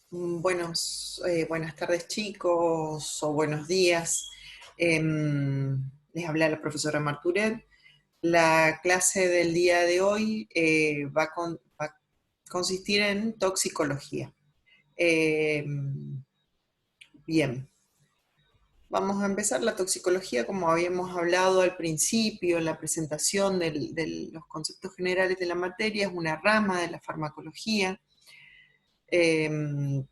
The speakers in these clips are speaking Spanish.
Buenas tardes chicos, o buenos días. Les habla la profesora Marturet. La clase del día de hoy va a consistir en toxicología. Bien, vamos a empezar la toxicología como habíamos hablado al principio en la presentación de los conceptos generales de la materia. Es una rama de la farmacología. En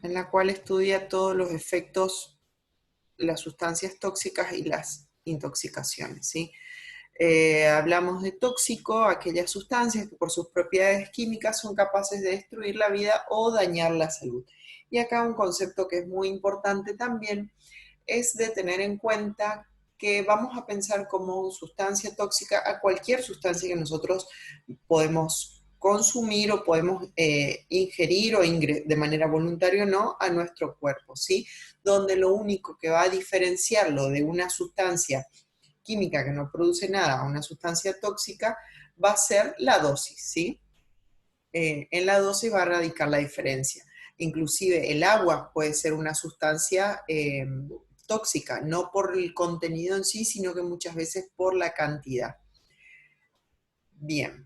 la cual estudia todos los efectos, las sustancias tóxicas y las intoxicaciones, ¿sí? Hablamos de tóxico, aquellas sustancias que por sus propiedades químicas son capaces de destruir la vida o dañar la salud. Y acá un concepto que es muy importante también es de tener en cuenta que vamos a pensar como sustancia tóxica a cualquier sustancia que nosotros podemos consumir o podemos ingerir o de manera voluntaria o no a nuestro cuerpo, ¿sí? Donde lo único que va a diferenciarlo de una sustancia química que no produce nada a una sustancia tóxica va a ser la dosis, ¿sí? En la dosis va a radicar la diferencia. Inclusive el agua puede ser una sustancia tóxica, no por el contenido en sí, sino que muchas veces por la cantidad. Bien,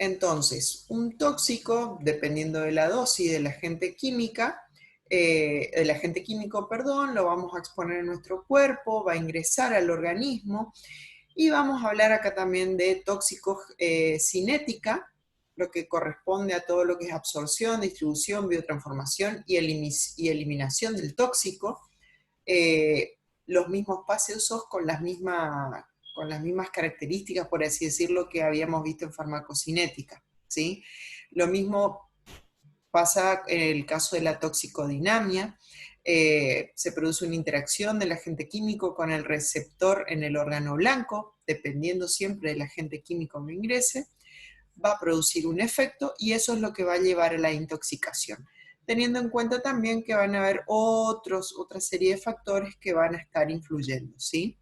entonces, un tóxico, dependiendo de la dosis del agente química, del agente químico, perdón, lo vamos a exponer en nuestro cuerpo, va a ingresar al organismo y vamos a hablar acá también de cinética, lo que corresponde a todo lo que es absorción, distribución, biotransformación y eliminación del tóxico. Los mismos pasos con las mismas características, por así decirlo, que habíamos visto en farmacocinética, ¿sí? Lo mismo pasa en el caso de la toxicodinamia. Se produce una interacción del agente químico con el receptor en el órgano blanco, dependiendo siempre del agente químico que ingrese, va a producir un efecto y eso es lo que va a llevar a la intoxicación, teniendo en cuenta también que van a haber otra serie de factores que van a estar influyendo, ¿sí?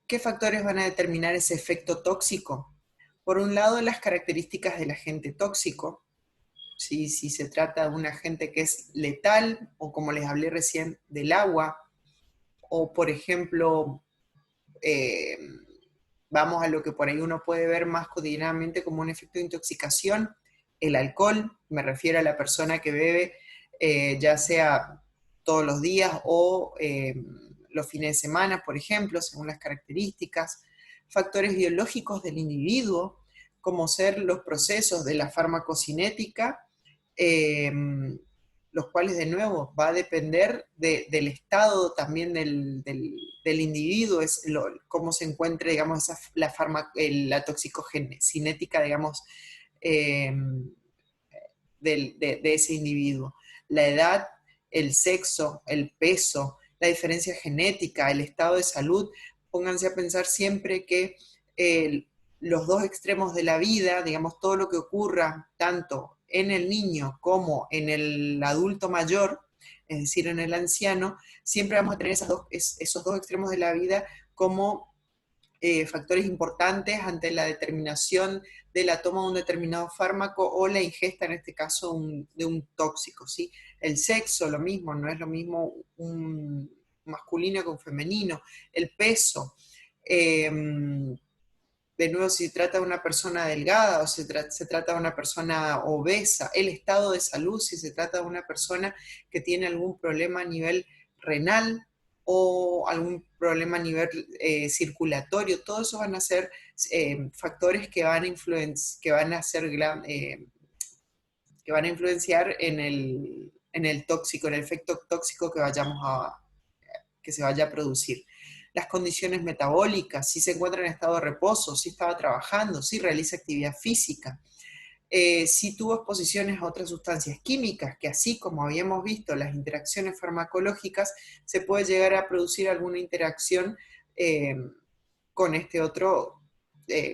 ¿Qué factores van a determinar ese efecto tóxico? Por un lado, las características del agente tóxico, ¿sí? Si se trata de un agente que es letal, o como les hablé recién, del agua, o por ejemplo, eh, vamos a lo que por ahí uno puede ver más cotidianamente como un efecto de intoxicación, el alcohol, me refiero a la persona que bebe ya sea todos los días o los fines de semana, por ejemplo, según las características, factores biológicos del individuo, como ser los procesos de la farmacocinética, eh, los cuales de nuevo va a depender del estado también del individuo, cómo se encuentre, digamos, la toxicocinética, digamos, eh, de ese individuo. La edad, el sexo, el peso, la diferencia genética, el estado de salud. Pónganse a pensar siempre que los dos extremos de la vida, digamos, todo lo que ocurra tanto en el niño como en el adulto mayor, es decir, en el anciano, siempre vamos a tener esos dos extremos de la vida como factores importantes ante la determinación de la toma de un determinado fármaco o la ingesta, en este caso, de un tóxico, ¿sí? El sexo, lo mismo, no es lo mismo un masculino que un femenino. El peso, eh, de nuevo, si se trata de una persona delgada o se trata de una persona obesa, el estado de salud, si se trata de una persona que tiene algún problema a nivel renal o algún problema a nivel circulatorio, todo eso van a ser factores que van a, que van a ser que van a influenciar en el tóxico, en el efecto tóxico que se vaya a producir. Las condiciones metabólicas, si se encuentra en estado de reposo, si estaba trabajando, si realiza actividad física, si tuvo exposiciones a otras sustancias químicas, que así como habíamos visto las interacciones farmacológicas, se puede llegar a producir alguna interacción eh, con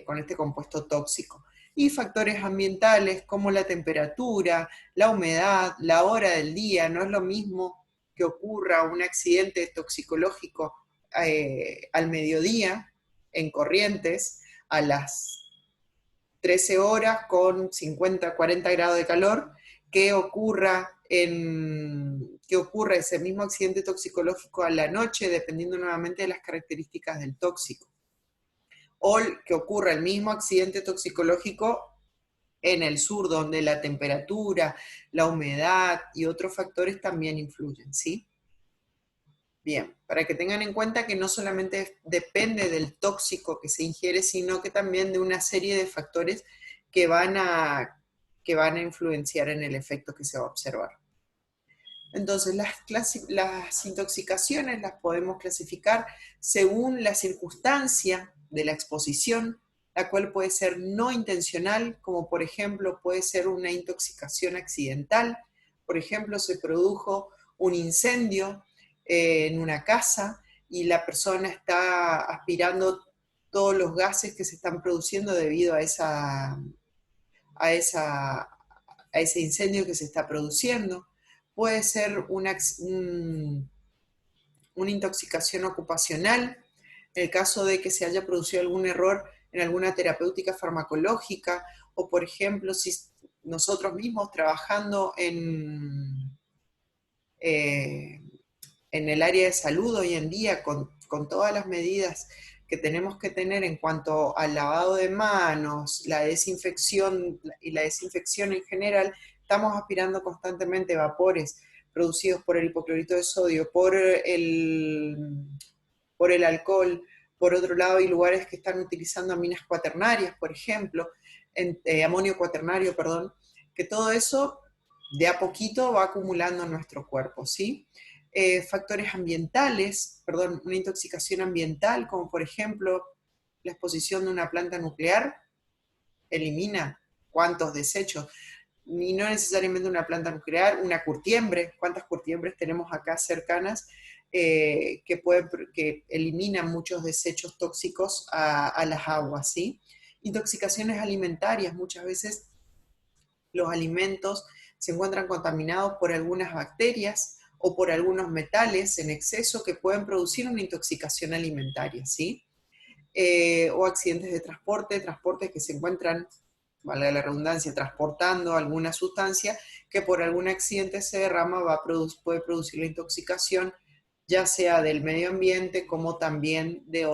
con este compuesto tóxico. Y factores ambientales como la temperatura, la humedad, la hora del día, no es lo mismo que ocurra un accidente toxicológico al mediodía en Corrientes a las 13 horas con 50, 40 grados de calor, que ocurra ese mismo accidente toxicológico a la noche, dependiendo nuevamente de las características del tóxico. O que ocurra el mismo accidente toxicológico en el sur, donde la temperatura, la humedad y otros factores también influyen, ¿sí? Bien, para que tengan en cuenta que no solamente depende del tóxico que se ingiere, sino que también de una serie de factores que van a influenciar en el efecto que se va a observar. Entonces, las intoxicaciones las podemos clasificar según la circunstancia de la exposición, la cual puede ser no intencional, como por ejemplo puede ser una intoxicación accidental. Por ejemplo, se produjo un incendio en una casa y la persona está aspirando todos los gases que se están produciendo debido a ese incendio que se está produciendo. Puede ser una intoxicación ocupacional, en el caso de que se haya producido algún error en alguna terapéutica farmacológica, o por ejemplo, si nosotros mismos trabajando en el área de salud hoy en día, con todas las medidas que tenemos que tener en cuanto al lavado de manos, la desinfección y la desinfección en general, estamos aspirando constantemente vapores producidos por el hipoclorito de sodio, por el alcohol. Por otro lado, hay lugares que están utilizando aminas cuaternarias, por ejemplo, amonio cuaternario, perdón, que todo eso de a poquito va acumulando en nuestro cuerpo, ¿sí? Factores ambientales, perdón, una intoxicación ambiental, como por ejemplo la exposición de una planta nuclear, elimina cuántos desechos, y no necesariamente una planta nuclear, una curtiembre, cuántas curtiembres tenemos acá cercanas que eliminan muchos desechos tóxicos a las aguas, ¿sí? Intoxicaciones alimentarias, muchas veces los alimentos se encuentran contaminados por algunas bacterias o por algunos metales en exceso que pueden producir una intoxicación alimentaria, ¿sí? O accidentes de transportes que se encuentran, valga la redundancia, transportando alguna sustancia que por algún accidente se derrama, puede producir la intoxicación, ya sea del medio ambiente como también de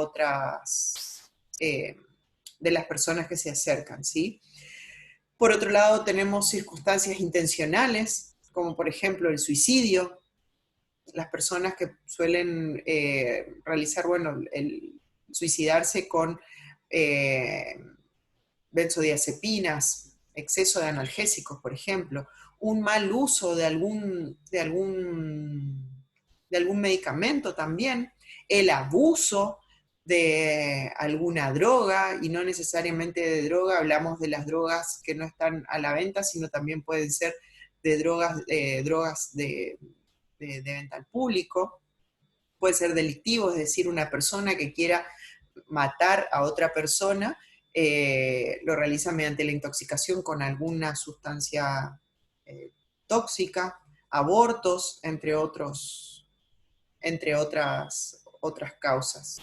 de las personas que se acercan, ¿sí? Por otro lado, tenemos circunstancias intencionales, como por ejemplo el suicidio, las personas que suelen realizar, bueno, el suicidarse con eh, benzodiazepinas, exceso de analgésicos, por ejemplo, un mal uso de algún medicamento también, el abuso de alguna droga, y no necesariamente de droga, hablamos de las drogas que no están a la venta, sino también pueden ser de drogas de venta al público, puede ser delictivo, es decir, una persona que quiera matar a otra persona, lo realiza mediante la intoxicación con alguna sustancia eh, tóxica, abortos, entre otras causas.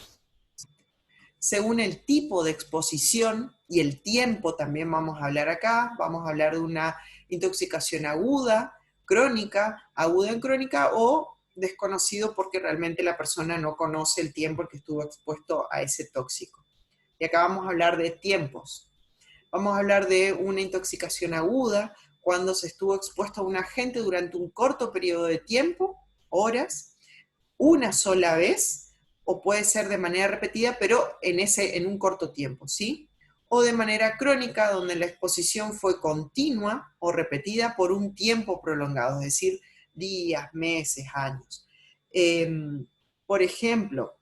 Según el tipo de exposición y el tiempo, también vamos a hablar acá, vamos a hablar de una intoxicación aguda, crónica, aguda en crónica o desconocido porque realmente la persona no conoce el tiempo en que estuvo expuesto a ese tóxico. Y acá vamos a hablar de tiempos. Vamos a hablar de una intoxicación aguda cuando se estuvo expuesto a un agente durante un corto periodo de tiempo, horas, una sola vez, o puede ser de manera repetida, pero en un corto tiempo, ¿sí? O de manera crónica, donde la exposición fue continua o repetida por un tiempo prolongado, es decir, días, meses, años. Por ejemplo,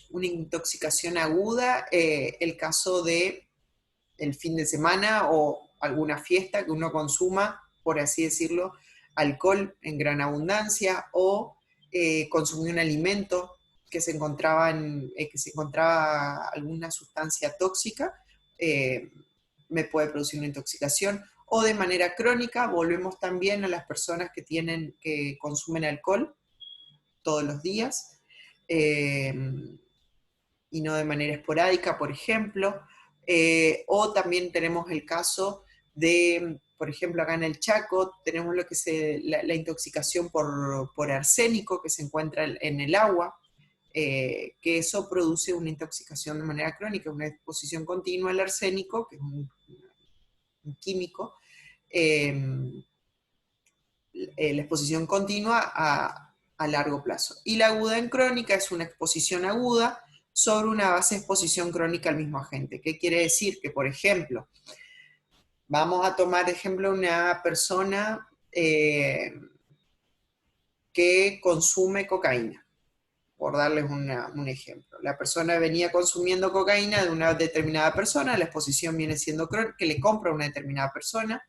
una intoxicación aguda, el caso de el fin de semana o alguna fiesta que uno consuma, por así decirlo, alcohol en gran abundancia o consumir un alimento que se encontraba alguna sustancia tóxica, eh, me puede producir una intoxicación. O de manera crónica, volvemos también a las personas que consumen alcohol todos los días, y no de manera esporádica, por ejemplo, O también tenemos el caso de, por ejemplo, acá en el Chaco, tenemos lo que es la intoxicación por arsénico que se encuentra en el agua, que eso produce una intoxicación de manera crónica, una exposición continua al arsénico, que es un químico, eh, la exposición continua a largo plazo. Y la aguda en crónica es una exposición aguda sobre una base de exposición crónica al mismo agente. ¿Qué quiere decir? Que, por ejemplo, vamos a tomar de ejemplo una persona que consume cocaína, por darles un ejemplo. La persona venía consumiendo cocaína de una determinada persona, la exposición viene siendo que le compra a una determinada persona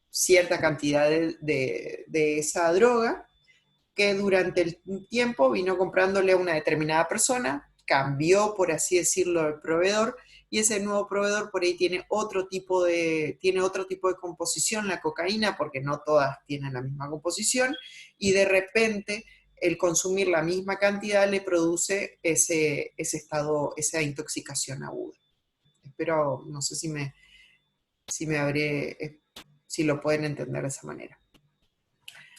cierta cantidad de esa droga, que durante el tiempo vino comprándole a una determinada persona, cambió, por así decirlo, el proveedor, y ese nuevo proveedor por ahí tiene otro tipo de composición, la cocaína, porque no todas tienen la misma composición, y de repente el consumir la misma cantidad le produce ese estado, esa intoxicación aguda. Espero, no sé si me habré, si lo pueden entender de esa manera.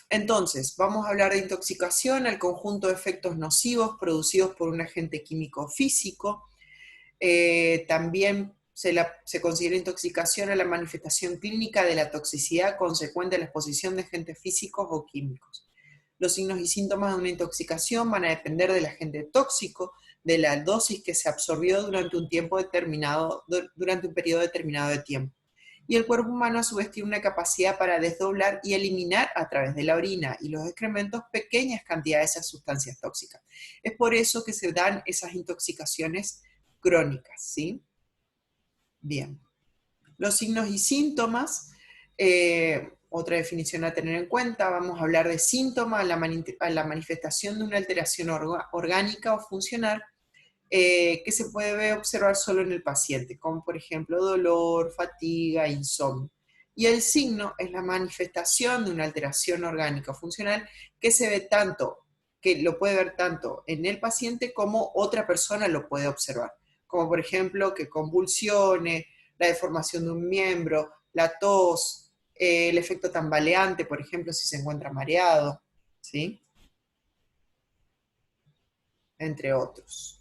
Entonces, vamos a hablar de intoxicación, el conjunto de efectos nocivos producidos por un agente químico físico. También se considera intoxicación a la manifestación clínica de la toxicidad consecuente a la exposición de agentes físicos o químicos. Los signos y síntomas de una intoxicación van a depender del agente tóxico, de la dosis que se absorbió durante un periodo determinado de tiempo. Y el cuerpo humano a su vez tiene una capacidad para desdoblar y eliminar a través de la orina y los excrementos pequeñas cantidades de esas sustancias tóxicas. Es por eso que se dan esas intoxicaciones crónicas, ¿sí? Bien. Los signos y síntomas, otra definición a tener en cuenta, vamos a hablar de síntoma a la manifestación de una alteración orgánica o funcional que se puede observar solo en el paciente, como por ejemplo dolor, fatiga, insomnio. Y el signo es la manifestación de una alteración orgánica o funcional que se ve tanto, que lo puede ver tanto en el paciente como otra persona lo puede observar, como por ejemplo que convulsiones, la deformación de un miembro, la tos, el efecto tambaleante, por ejemplo, si se encuentra mareado, ¿sí? Entre otros.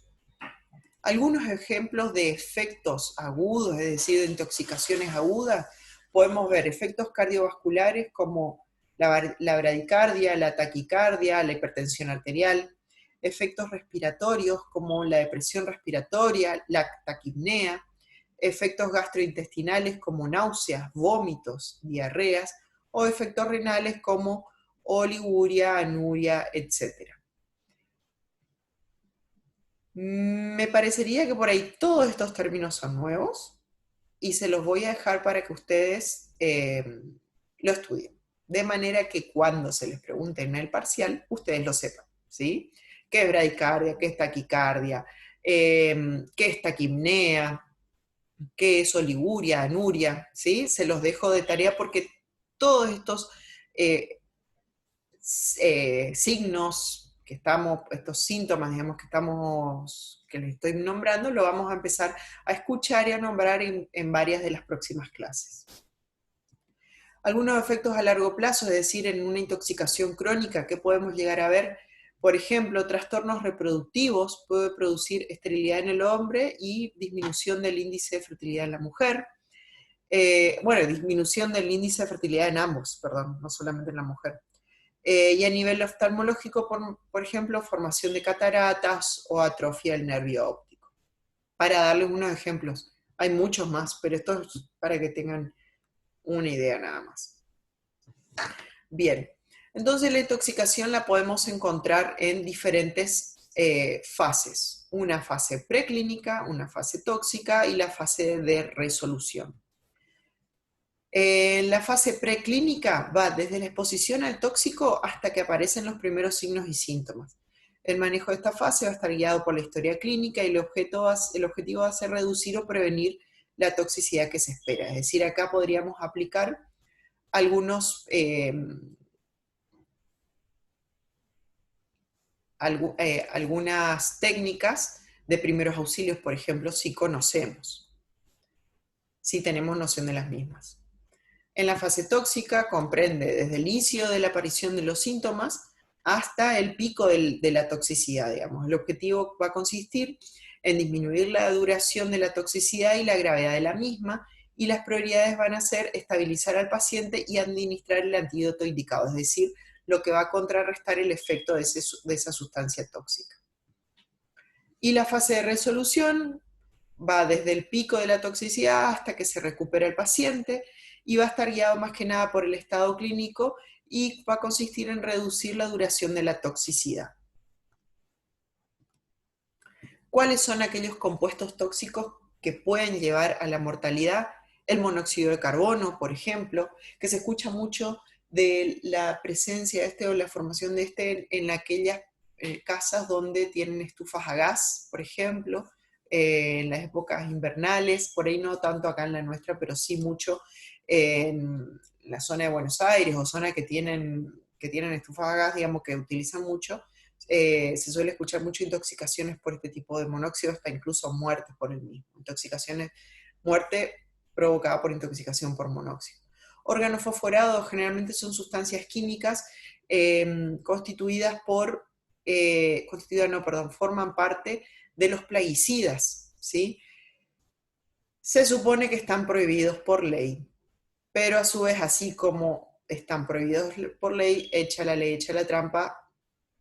Algunos ejemplos de efectos agudos, es decir, de intoxicaciones agudas, podemos ver efectos cardiovasculares como la bradicardia, la taquicardia, la hipertensión arterial, efectos respiratorios como la depresión respiratoria, la taquipnea, efectos gastrointestinales como náuseas, vómitos, diarreas, o efectos renales como oliguria, anuria, etc. Me parecería que por ahí todos estos términos son nuevos y se los voy a dejar para que ustedes lo estudien. De manera que cuando se les pregunte en el parcial, ustedes lo sepan, ¿sí? ¿Qué es bradicardia? ¿Qué es taquicardia? ¿Qué es taquipnea? ¿Qué es oliguria, anuria? ¿Sí? Se los dejo de tarea porque todos estos eh, signos estos síntomas, digamos, que les estoy nombrando, lo vamos a empezar a escuchar y a nombrar en varias de las próximas clases. Algunos efectos a largo plazo, es decir, en una intoxicación crónica, que podemos llegar a ver, por ejemplo, trastornos reproductivos, puede producir esterilidad en el hombre y disminución del índice de fertilidad en la mujer. Disminución del índice de fertilidad en ambos, perdón, no solamente en la mujer. Y a nivel oftalmológico, por ejemplo, formación de cataratas o atrofia del nervio óptico. Para darles unos ejemplos, hay muchos más, pero esto es para que tengan una idea nada más. Bien, entonces la intoxicación la podemos encontrar en diferentes fases. Una fase preclínica, una fase tóxica y la fase de resolución. La fase preclínica va desde la exposición al tóxico hasta que aparecen los primeros signos y síntomas. El manejo de esta fase va a estar guiado por la historia clínica y el objetivo va a ser reducir o prevenir la toxicidad que se espera. Es decir, acá podríamos aplicar algunas técnicas de primeros auxilios, por ejemplo, si conocemos. si tenemos noción de las mismas. En la fase tóxica comprende desde el inicio de la aparición de los síntomas hasta el pico de la toxicidad, digamos. El objetivo va a consistir en disminuir la duración de la toxicidad y la gravedad de la misma, y las prioridades van a ser estabilizar al paciente y administrar el antídoto indicado, es decir, lo que va a contrarrestar el efecto de esa sustancia tóxica. Y la fase de resolución va desde el pico de la toxicidad hasta que se recupera el paciente, y va a estar guiado más que nada por el estado clínico y va a consistir en reducir la duración de la toxicidad. ¿Cuáles son aquellos compuestos tóxicos que pueden llevar a la mortalidad? El monóxido de carbono, por ejemplo, que se escucha mucho de la presencia de este o la formación de este en aquellas casas donde tienen estufas a gas, por ejemplo, en las épocas invernales, por ahí no tanto acá en la nuestra, pero sí mucho en la zona de Buenos Aires o zonas que tienen estufas a gas, digamos, que utilizan mucho. Se suele escuchar mucho intoxicaciones por este tipo de monóxido, hasta incluso muertes por el mismo. Muerte provocada por intoxicación por monóxido. Órganos fosforados generalmente son sustancias químicas forman parte de los plaguicidas, ¿sí? Se supone que están prohibidos por ley, pero a su vez, así como están prohibidos por ley, echa la ley, echa la trampa,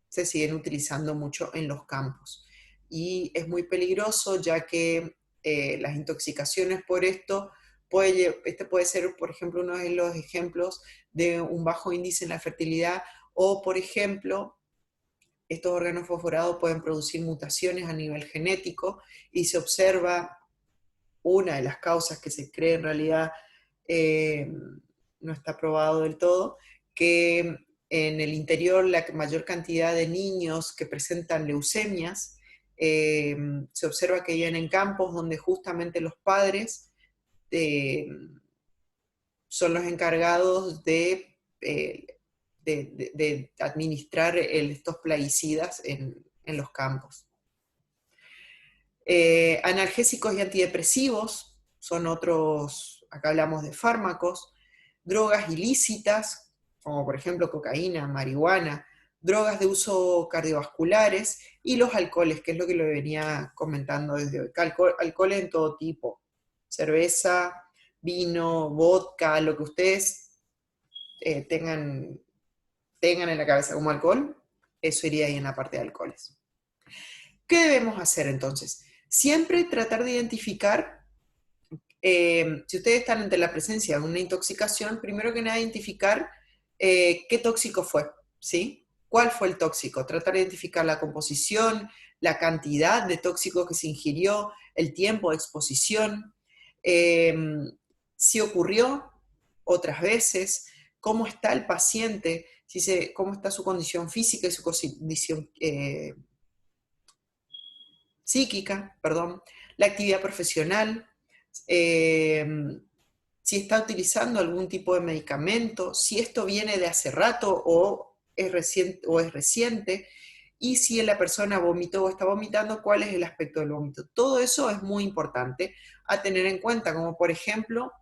se siguen utilizando mucho en los campos. Y es muy peligroso, ya que las intoxicaciones por esto, este puede ser, por ejemplo, uno de los ejemplos de un bajo índice en la fertilidad, o, por ejemplo, estos órganos fosforados pueden producir mutaciones a nivel genético, y se observa una de las causas que se cree en realidad no está probado del todo, que en el interior la mayor cantidad de niños que presentan leucemias se observa que viven en campos donde justamente los padres son los encargados de administrar estos plaguicidas en los campos. Analgésicos y antidepresivos son otros, acá hablamos de fármacos. Drogas ilícitas, como por ejemplo cocaína, marihuana, drogas de uso cardiovasculares, y los alcoholes, que es lo que lo venía comentando desde hoy. Alcoholes en todo tipo, cerveza, vino, vodka, lo que ustedes tengan en la cabeza como alcohol, eso iría ahí en la parte de alcoholes. ¿Qué debemos hacer entonces? Siempre tratar de identificar, si ustedes están ante la presencia de una intoxicación, primero que nada identificar qué tóxico fue, ¿sí? ¿Cuál fue el tóxico? Tratar de identificar la composición, la cantidad de tóxico que se ingirió, el tiempo de exposición, si ocurrió otras veces, cómo está el paciente, cómo está su condición física y su condición psíquica, perdón, la actividad profesional, si está utilizando algún tipo de medicamento, si esto viene de hace rato o es reciente, y si la persona vomitó o está vomitando, cuál es el aspecto del vómito. Todo eso es muy importante a tener en cuenta, como por ejemplo,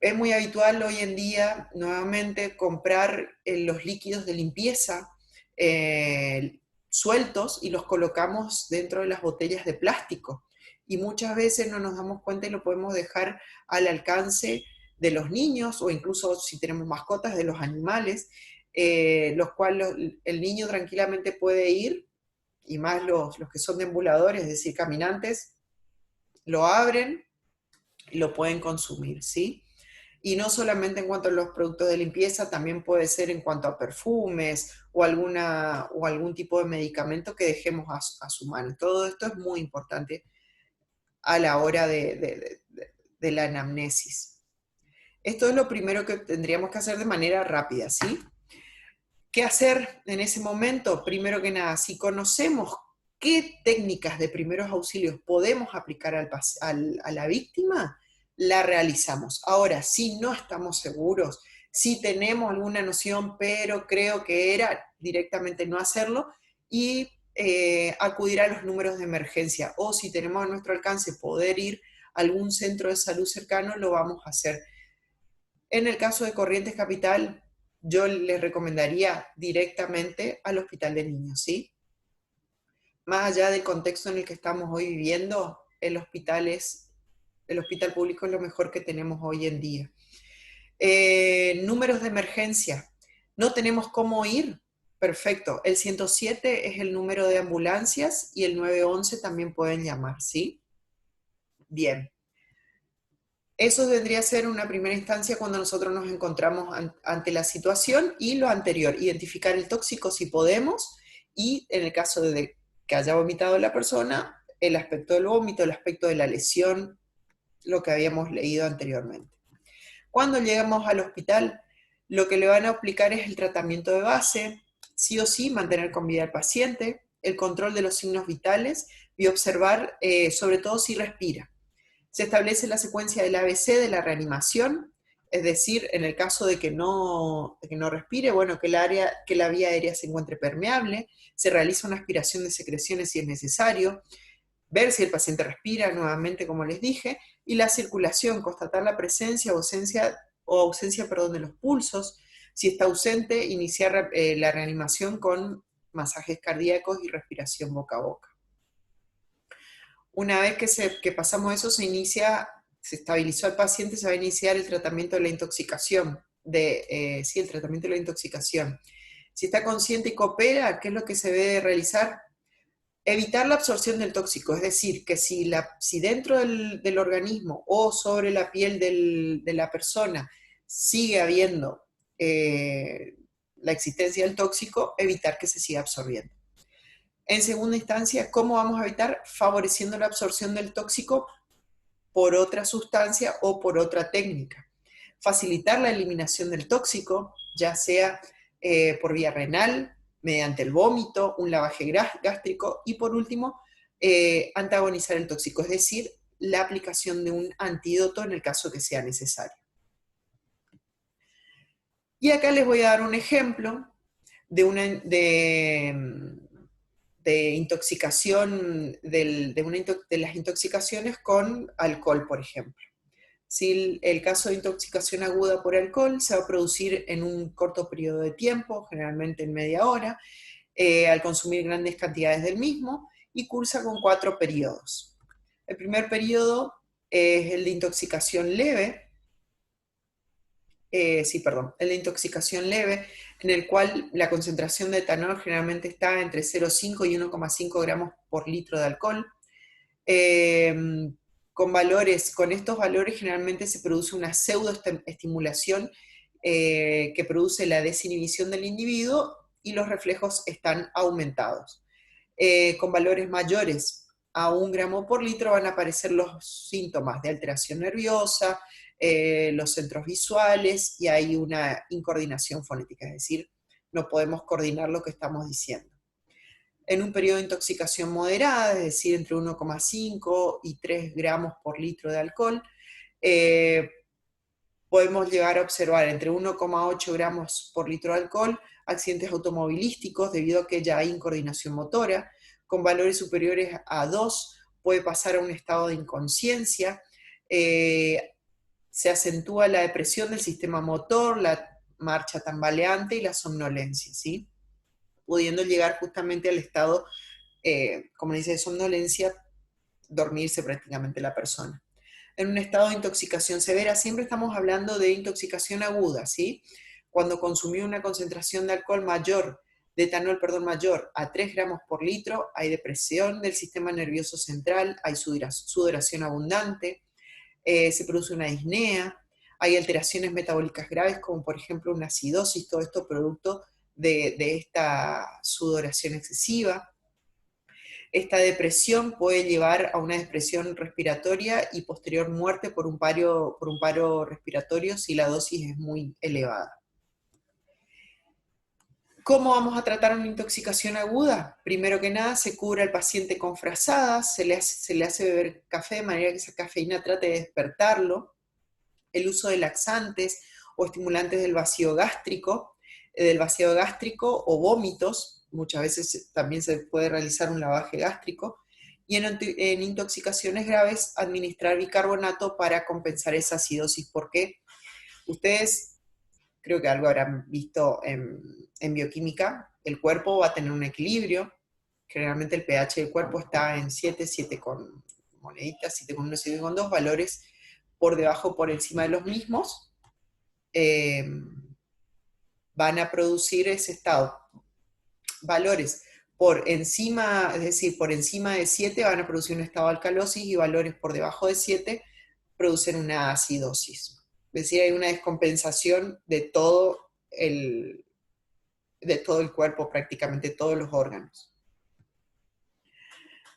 es muy habitual hoy en día, nuevamente, comprar los líquidos de limpieza sueltos y los colocamos dentro de las botellas de plástico. Y muchas veces no nos damos cuenta y lo podemos dejar al alcance de los niños, o incluso si tenemos mascotas, de los animales, los cuales el niño tranquilamente puede ir, y más los que son deambuladores, es decir, caminantes, lo abren y lo pueden consumir, ¿sí? Y no solamente en cuanto a los productos de limpieza, también puede ser en cuanto a perfumes o algún tipo de medicamento que dejemos a su mano. Todo esto es muy importante a la hora de la anamnesis. Esto es lo primero que tendríamos que hacer de manera rápida, ¿sí? ¿Qué hacer en ese momento? Primero que nada, si conocemos qué técnicas de primeros auxilios podemos aplicar a la víctima, la realizamos. Ahora, si no estamos seguros, si tenemos alguna noción, pero creo que era directamente no hacerlo, y acudir a los números de emergencia, o si tenemos a nuestro alcance poder ir algún centro de salud cercano, lo vamos a hacer. En el caso de Corrientes Capital, yo les recomendaría directamente al hospital de niños, ¿sí? Más allá del contexto en el que estamos hoy viviendo, el hospital público es lo mejor que tenemos hoy en día. Números de emergencia. ¿No tenemos cómo ir? Perfecto. El 107 es el número de ambulancias y el 911 también pueden llamar, ¿sí? Bien. Eso vendría a ser una primera instancia cuando nosotros nos encontramos ante la situación, y lo anterior, identificar el tóxico si podemos, y en el caso de que haya vomitado la persona, el aspecto del vómito, el aspecto de la lesión, lo que habíamos leído anteriormente. Cuando llegamos al hospital, lo que le van a aplicar es el tratamiento de base, sí o sí mantener con vida al paciente, el control de los signos vitales y observar sobre todo si respira. Se establece la secuencia del ABC de la reanimación, es decir, en el caso de que no respire, bueno, que la vía aérea se encuentre permeable, se realiza una aspiración de secreciones si es necesario, ver si el paciente respira, nuevamente como les dije, y la circulación, constatar la presencia o ausencia de los pulsos. Si está ausente, iniciar la reanimación con masajes cardíacos y respiración boca a boca. Una vez que pasamos eso, se estabilizó el paciente, se va a iniciar el tratamiento de la intoxicación, el tratamiento de la intoxicación. Si está consciente y coopera, ¿qué es lo que se debe realizar? Evitar la absorción del tóxico, es decir, que si dentro del organismo o sobre la piel de la persona sigue habiendo la existencia del tóxico, evitar que se siga absorbiendo. En segunda instancia, ¿cómo vamos a evitar? Favoreciendo la absorción del tóxico por otra sustancia o por otra técnica. Facilitar la eliminación del tóxico, ya sea por vía renal, mediante el vómito, un lavaje gástrico, y por último, antagonizar el tóxico, es decir, la aplicación de un antídoto en el caso que sea necesario. Y acá les voy a dar un ejemplo de intoxicación, de las intoxicaciones con alcohol, por ejemplo. Si el caso de intoxicación aguda por alcohol se va a producir en un corto periodo de tiempo, generalmente en media hora, al consumir grandes cantidades del mismo, y cursa con 4 periodos. El primer periodo es el de intoxicación leve, el de intoxicación leve, en el cual la concentración de etanol generalmente está entre 0,5 y 1,5 gramos por litro de alcohol. Con estos valores generalmente se produce una pseudoestimulación que produce la desinhibición del individuo y los reflejos están aumentados. Con valores mayores a 1 gramo por litro van a aparecer los síntomas de alteración nerviosa, los centros visuales, y hay una incoordinación fonética, es decir, no podemos coordinar lo que estamos diciendo. En un periodo de intoxicación moderada, es decir, entre 1,5 y 3 gramos por litro de alcohol, podemos llegar a observar entre 1,8 gramos por litro de alcohol accidentes automovilísticos debido a que ya hay incoordinación motora. Con valores superiores a 2 puede pasar a un estado de inconsciencia, se acentúa la depresión del sistema motor, la marcha tambaleante y la somnolencia, ¿sí? Pudiendo llegar justamente al estado, como dice, de somnolencia, dormirse prácticamente la persona. En un estado de intoxicación severa, siempre estamos hablando de intoxicación aguda, ¿sí? Cuando consumió una concentración de alcohol mayor, de etanol, mayor a 3 gramos por litro, hay depresión del sistema nervioso central, hay sudoración abundante, se produce una disnea, hay alteraciones metabólicas graves como por ejemplo una acidosis, todo esto producto de esta sudoración excesiva. Esta depresión puede llevar a una depresión respiratoria y posterior muerte por un paro respiratorio si la dosis es muy elevada. ¿Cómo vamos a tratar una intoxicación aguda? Primero que nada, se cubre al paciente con frazadas, se le hace beber café de manera que esa cafeína trate de despertarlo. El uso de laxantes o estimulantes del vacío gástrico o vómitos, muchas veces también se puede realizar un lavaje gástrico, y en intoxicaciones graves administrar bicarbonato para compensar esa acidosis. ¿Por qué? Ustedes creo que algo habrán visto en bioquímica, el cuerpo va a tener un equilibrio, generalmente el pH del cuerpo está en 7, 7 con moneditas, 7,1, 7,2, valores por debajo, por encima de los mismos, van a producir ese estado. Valores por encima, es decir, por encima de 7 van a producir un estado de alcalosis y valores por debajo de 7 producen una acidosis. Es decir, hay una descompensación de todo el cuerpo, prácticamente todos los órganos.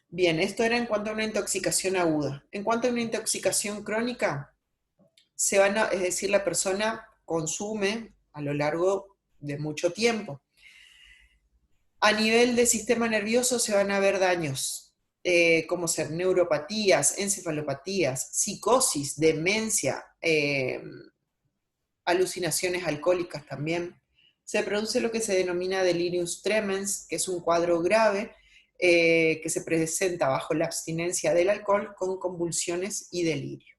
Bien, esto era en cuanto a una intoxicación aguda. En cuanto a una intoxicación crónica, es decir, la persona consume a lo largo de mucho tiempo. A nivel del sistema nervioso se van a ver daños, como ser neuropatías, encefalopatías, psicosis, demencia, alucinaciones alcohólicas también. Se produce lo que se denomina delirium tremens, que es un cuadro grave que se presenta bajo la abstinencia del alcohol con convulsiones y delirio.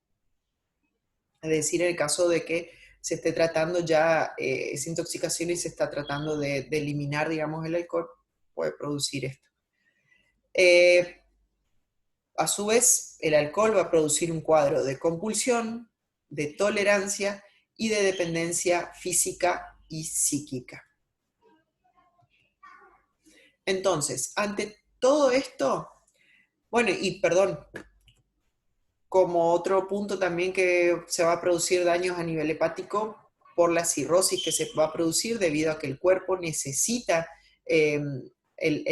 Es decir, en el caso de que se esté tratando ya esa intoxicación y se está tratando de eliminar, digamos, el alcohol, puede producir esto. A su vez, el alcohol va a producir un cuadro de compulsión, de tolerancia y de dependencia física y psíquica. Entonces, ante todo esto, bueno, y perdón, como otro punto también que se va a producir daños a nivel hepático por la cirrosis que se va a producir debido a que el cuerpo necesita, el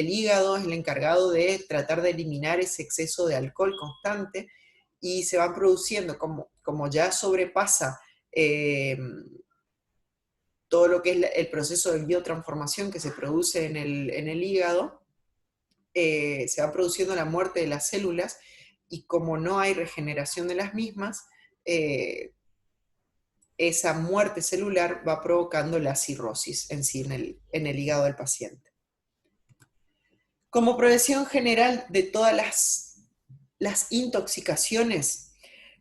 hígado es el encargado de tratar de eliminar ese exceso de alcohol constante y se van produciendo, como ya sobrepasa todo lo que es el proceso de biotransformación que se produce en el hígado, se va produciendo la muerte de las células y como no hay regeneración de las mismas, esa muerte celular va provocando la cirrosis en sí en el hígado del paciente. Como prevención general de todas las intoxicaciones,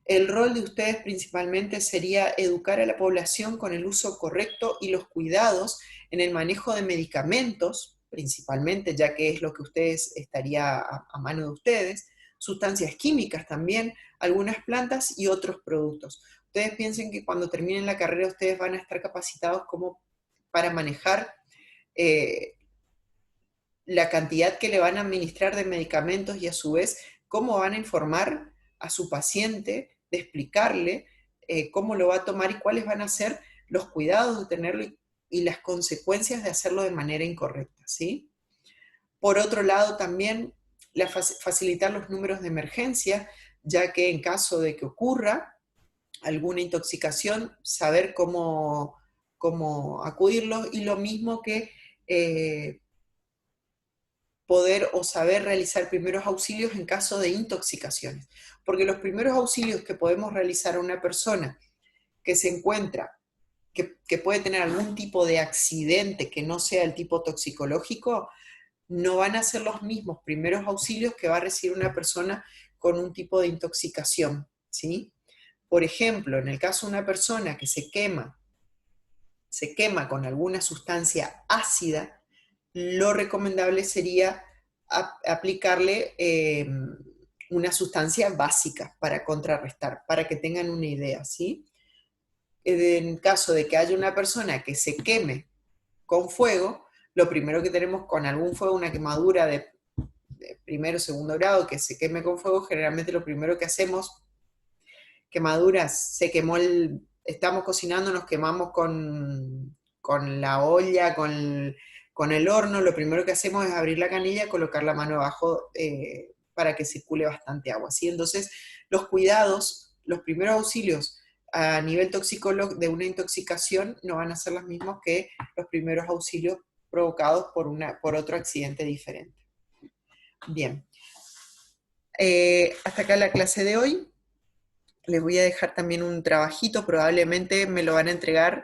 el rol de ustedes principalmente sería educar a la población con el uso correcto y los cuidados en el manejo de medicamentos, principalmente, ya que es lo que ustedes estaría a mano de ustedes, sustancias químicas también, algunas plantas y otros productos. Ustedes piensen que cuando terminen la carrera ustedes van a estar capacitados como para manejar la cantidad que le van a administrar de medicamentos y a su vez cómo van a informar a su paciente, de explicarle cómo lo va a tomar y cuáles van a ser los cuidados de tenerlo y las consecuencias de hacerlo de manera incorrecta, ¿sí? Por otro lado, también facilitar los números de emergencia, ya que en caso de que ocurra alguna intoxicación, saber cómo acudirlos y lo mismo que poder o saber realizar primeros auxilios en caso de intoxicaciones. Porque los primeros auxilios que podemos realizar a una persona que se encuentra, que puede tener algún tipo de accidente que no sea el tipo toxicológico, no van a ser los mismos primeros auxilios que va a recibir una persona con un tipo de intoxicación, ¿sí? Por ejemplo, en el caso de una persona que se quema con alguna sustancia ácida, lo recomendable sería aplicarle una sustancia básica para contrarrestar, para que tengan una idea, ¿sí? En caso de que haya una persona que se queme con fuego, lo primero que tenemos con algún fuego, una quemadura de primero o segundo grado que se queme con fuego, generalmente lo primero que hacemos, quemaduras, estamos cocinando, nos quemamos con la olla, con el horno, lo primero que hacemos es abrir la canilla y colocar la mano abajo para que circule bastante agua, ¿sí? Entonces, los cuidados, los primeros auxilios a nivel toxicológico de una intoxicación no van a ser los mismos que los primeros auxilios provocados por otro accidente diferente. Bien. Hasta acá la clase de hoy. Les voy a dejar también un trabajito, probablemente me lo van a entregar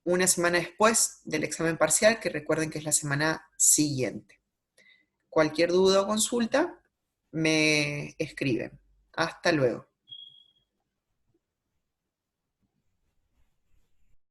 una semana después del examen parcial, que recuerden que es la semana siguiente. Cualquier duda o consulta, me escriben. Hasta luego.